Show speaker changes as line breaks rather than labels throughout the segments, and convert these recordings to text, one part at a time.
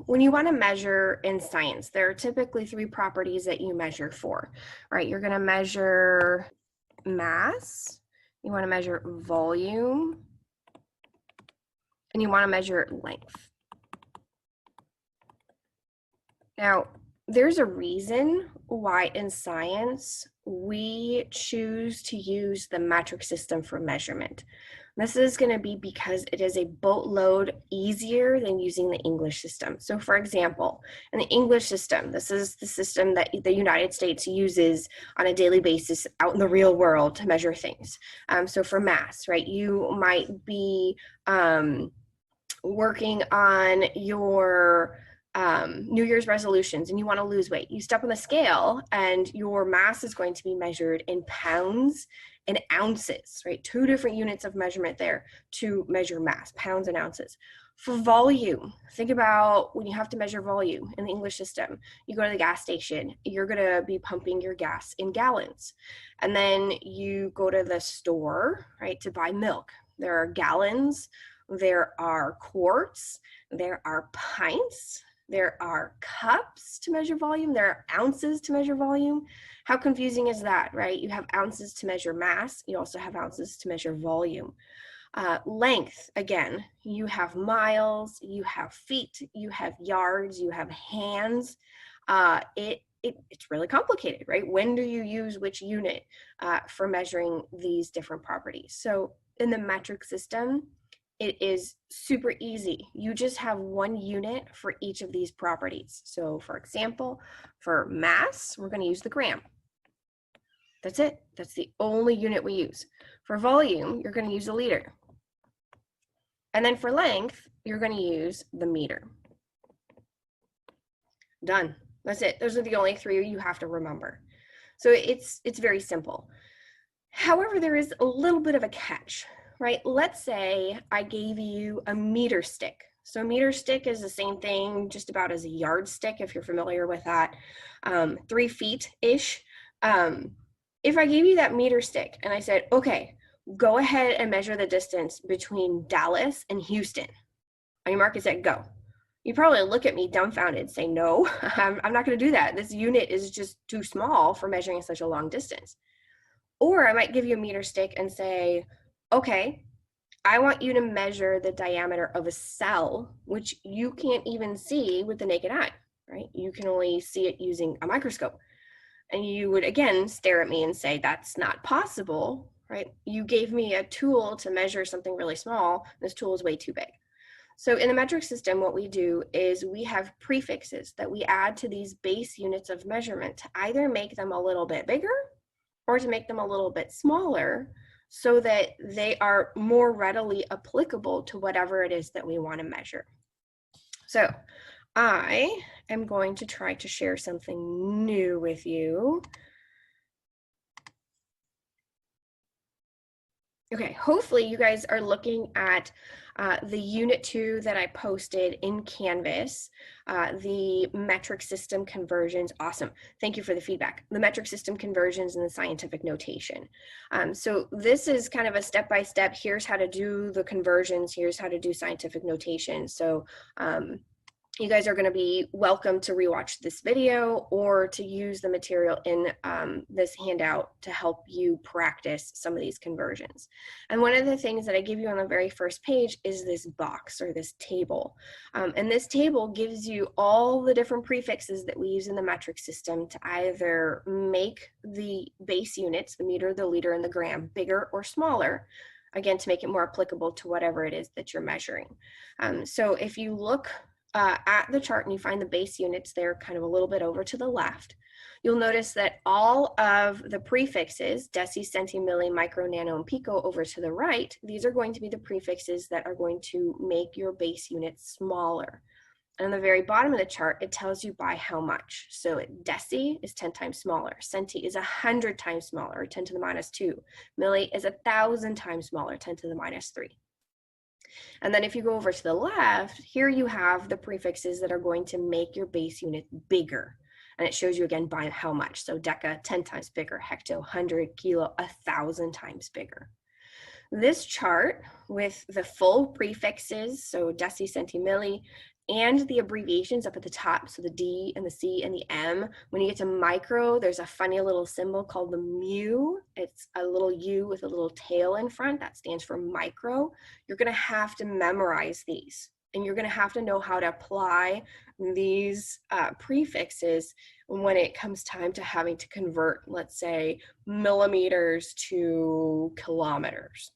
when you want to measure in science, there are typically three properties that you measure for, right? You're going to measure mass, you want to measure volume, and you want to measure length. Now, there's a reason why in science we choose to use the metric system for measurement. This is going to be because it is a boatload easier than using the English system. So for example, in the English system, this is the system that the United States uses on a daily basis out in the real world to measure things. So for mass, right, you might be working on your New Year's resolutions and you want to lose weight. You step on the scale and your mass is going to be measured in pounds and ounces, right? Two different units of measurement there to measure mass, pounds and ounces. For volume, think about when you have to measure volume in the English system. You go to the gas station, you're going to be pumping your gas in gallons. And then you go to the store, right, to buy milk. There are gallons, there are quarts, there are pints, there are cups to measure volume, there are ounces to measure volume. How confusing is that, right? You have ounces to measure mass, you also have ounces to measure volume. Length, again, you have miles, you have feet, you have yards, you have hands. It's really complicated, right? When do you use which unit for measuring these different properties? So in the metric system, it is super easy. You just have one unit for each of these properties. So for example, for mass, we're going to use the gram. That's it. That's the only unit we use. For volume, you're going to use a liter. And then for length, you're going to use the meter. Done. That's it. Those are the only three you have to remember. So it's very simple. However, there is a little bit of a catch. Right? Let's say I gave you a meter stick. So a meter stick is the same thing just about as a yardstick, if you're familiar with that, 3 feet-ish. If I gave you that meter stick and I said, okay, go ahead and measure the distance between Dallas and Houston. On your mark, is set, go. You probably look at me dumbfounded, say, no, I'm not going to do that. This unit is just too small for measuring such a long distance. Or I might give you a meter stick and say, okay, I want you to measure the diameter of a cell, which you can't even see with the naked eye, right? You can only see it using a microscope. And you would, again, stare at me and say, that's not possible, right? You gave me a tool to measure something really small. This tool is way too big. So in the metric system, what we do is we have prefixes that we add to these base units of measurement to either make them a little bit bigger or to make them a little bit smaller, so that they are more readily applicable to whatever it is that we want to measure. So I am going to try to share something new with you. Okay, hopefully you guys are looking at the Unit 2 that I posted in Canvas, the metric system conversions. Awesome. Thank you for the feedback. The metric system conversions and the scientific notation. So this is kind of a step-by-step. Here's how to do the conversions. Here's how to do scientific notation. So you guys are going to be welcome to rewatch this video or to use the material in this handout to help you practice some of these conversions. And one of the things that I give you on the very first page is this box or this table. And this table gives you all the different prefixes that we use in the metric system to either make the base units, the meter, the liter, and the gram, bigger or smaller, again, to make it more applicable to whatever it is that you're measuring. So if you look at the chart and you find the base units there kind of a little bit over to the left, you'll notice that all of the prefixes, deci, centi, milli, micro, nano, and pico over to the right, these are going to be the prefixes that are going to make your base unit smaller. And on the very bottom of the chart, it tells you by how much. So deci is 10 times smaller. Centi is 100 times smaller, 10 to the minus 2. Milli is 1,000 times smaller, 10 to the minus 3. And then if you go over to the left, here you have the prefixes that are going to make your base unit bigger. And it shows you again by how much. So deca, 10 times bigger, hecto, 100, kilo, 1,000 times bigger. This chart with the full prefixes, so deci, centi, milli, and the abbreviations up at the top, so the D and the C and the M. When you get to micro, there's a funny little symbol called the mu. It's a little U with a little tail in front. That stands for micro. You're going to have to memorize these, and you're going to have to know how to apply these prefixes when it comes time to having to convert, let's say, millimeters to kilometers.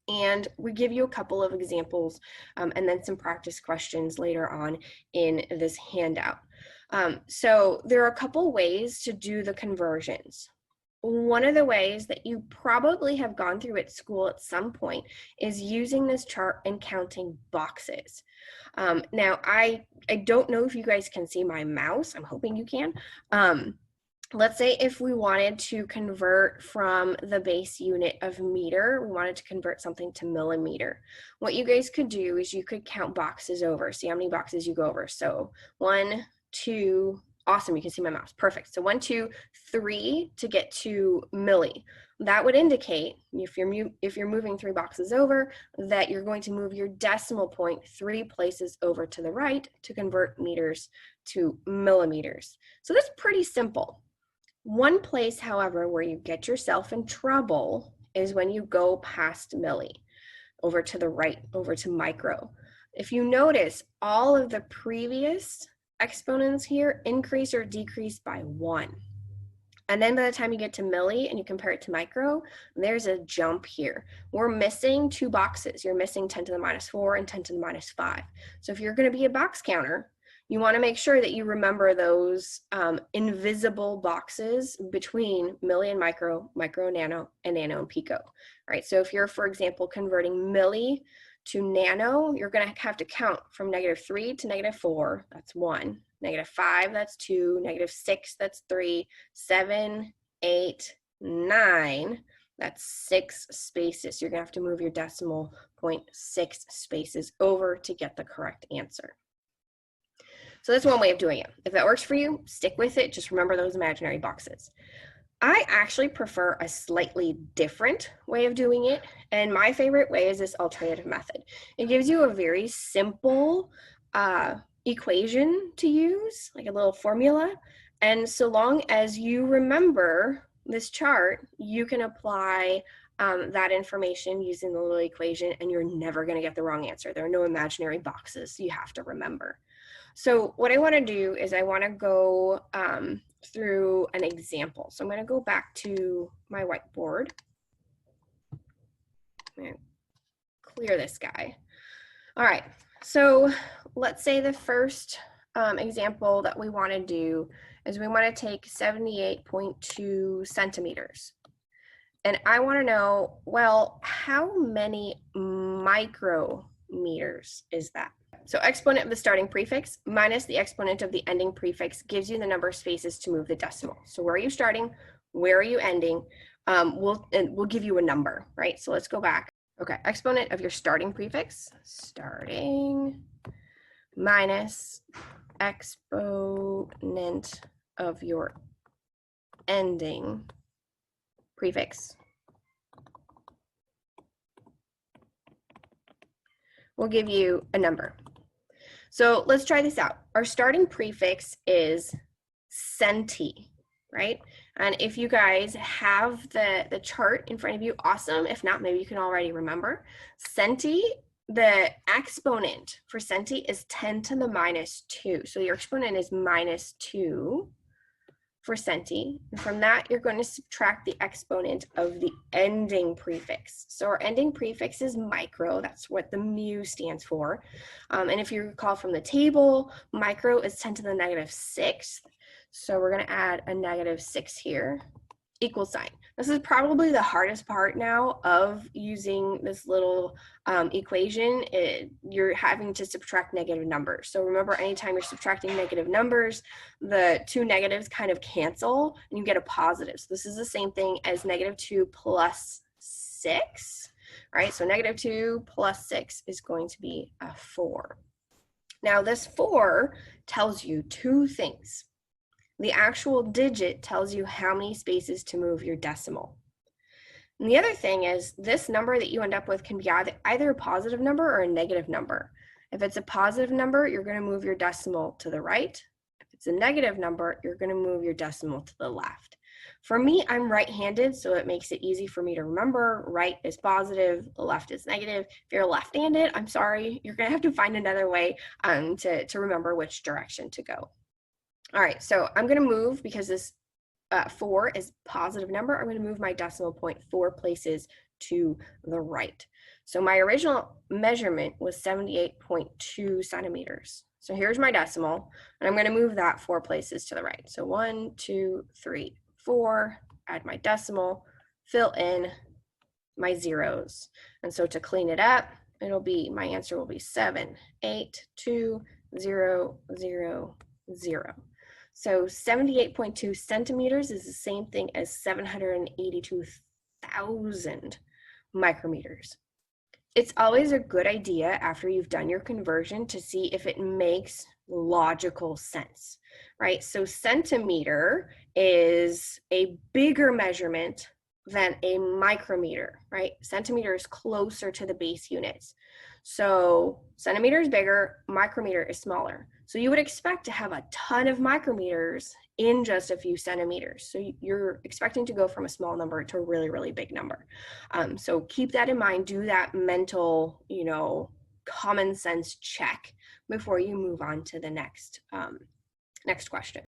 And we give you a couple of examples and then some practice questions later on in this handout. So there are a couple ways to do the conversions. One of the ways that you probably have gone through at school at some point is using this chart and counting boxes. Now, I don't know if you guys can see my mouse. I'm hoping you can. Let's say if we wanted to convert from the base unit of meter, we wanted to convert something to millimeter. What you guys could do is you could count boxes over, see how many boxes you go over. So 1, 2, awesome, you can see my mouse, perfect. So 1, 2, 3 to get to milli. That would indicate, if you're moving 3 boxes over, that you're going to move your decimal point 3 places over to the right to convert meters to millimeters. So that's pretty simple. One place, however, where you get yourself in trouble is when you go past milli, over to the right, over to micro. If you notice, all of the previous exponents here increase or decrease by 1. And then by the time you get to milli and you compare it to micro, there's a jump here. We're missing 2 boxes. You're missing 10 to the minus 4 and 10 to the minus 5. So if you're going to be a box counter, you want to make sure that you remember those invisible boxes between milli and micro, micro, nano, and nano and pico. All right, so if you're, for example, converting milli to nano, you're going to have to count from -3 to -4, that's 1, -5, that's 2, -6, that's 3, 7, 8, 9, that's 6 spaces. You're going to have to move your decimal point 6 spaces over to get the correct answer. So that's one way of doing it. If that works for you, stick with it. Just remember those imaginary boxes. I actually prefer a slightly different way of doing it. And my favorite way is this alternative method. It gives you a very simple equation to use, like a little formula. And so long as you remember this chart, you can apply that information using the little equation, and you're never going to get the wrong answer. There are no imaginary boxes you have to remember. So what I want to do is I want to go through an example. So I'm going to go back to my whiteboard. I'm going to clear this guy. All right, so let's say the first example that we want to do is we want to take 78.2 centimeters. And I want to know, well, how many micrometers is that? So exponent of the starting prefix minus the exponent of the ending prefix gives you the number of spaces to move the decimal. So where are you starting? Where are you ending? We'll give you a number, right? So let's go back. Okay, exponent of your starting prefix, starting, minus exponent of your ending prefix. We'll give you a number. So let's try this out. Our starting prefix is centi, right? And if you guys have the chart in front of you, awesome. If not, maybe you can already remember. Centi, the exponent for centi is 10 to the minus 2. So your exponent is minus 2 for centi. And from that, you're going to subtract the exponent of the ending prefix. So our ending prefix is micro. That's what the mu stands for. And if you recall from the table, micro is 10 to the negative 6th. So we're going to add a -6 here, equal sign. This is probably the hardest part now of using this little equation. You're having to subtract negative numbers. So remember, anytime you're subtracting negative numbers, the 2 negatives kind of cancel and you get a positive. So this is the same thing as -2 plus 6, right? So -2 plus 6 is going to be a 4. Now this 4 tells you 2 things. The actual digit tells you how many spaces to move your decimal. And the other thing is this number that you end up with can be either a positive number or a negative number. If it's a positive number, you're going to move your decimal to the right. If it's a negative number, you're going to move your decimal to the left. For me, I'm right-handed, so it makes it easy for me to remember. Right is positive, left is negative. If you're left-handed, I'm sorry, you're going to have to find another way to remember which direction to go. All right, so I'm going to move, because this 4 is positive number, I'm going to move my decimal point 4 places to the right. So my original measurement was 78.2 centimeters. So here's my decimal, and I'm going to move that 4 places to the right. So 1, 2, 3, 4, add my decimal, fill in my zeros. And so to clean it up, my answer will be 7, 8, 2, 0, 0, 0. So 78.2 centimeters is the same thing as 782,000 micrometers. It's always a good idea after you've done your conversion to see if it makes logical sense, right? So centimeter is a bigger measurement than a micrometer, right? Centimeter is closer to the base units. So centimeter is bigger, micrometer is smaller. So you would expect to have a ton of micrometers in just a few centimeters. So you're expecting to go from a small number to a really, really big number. So keep that in mind, do that mental, common sense check before you move on to the next question.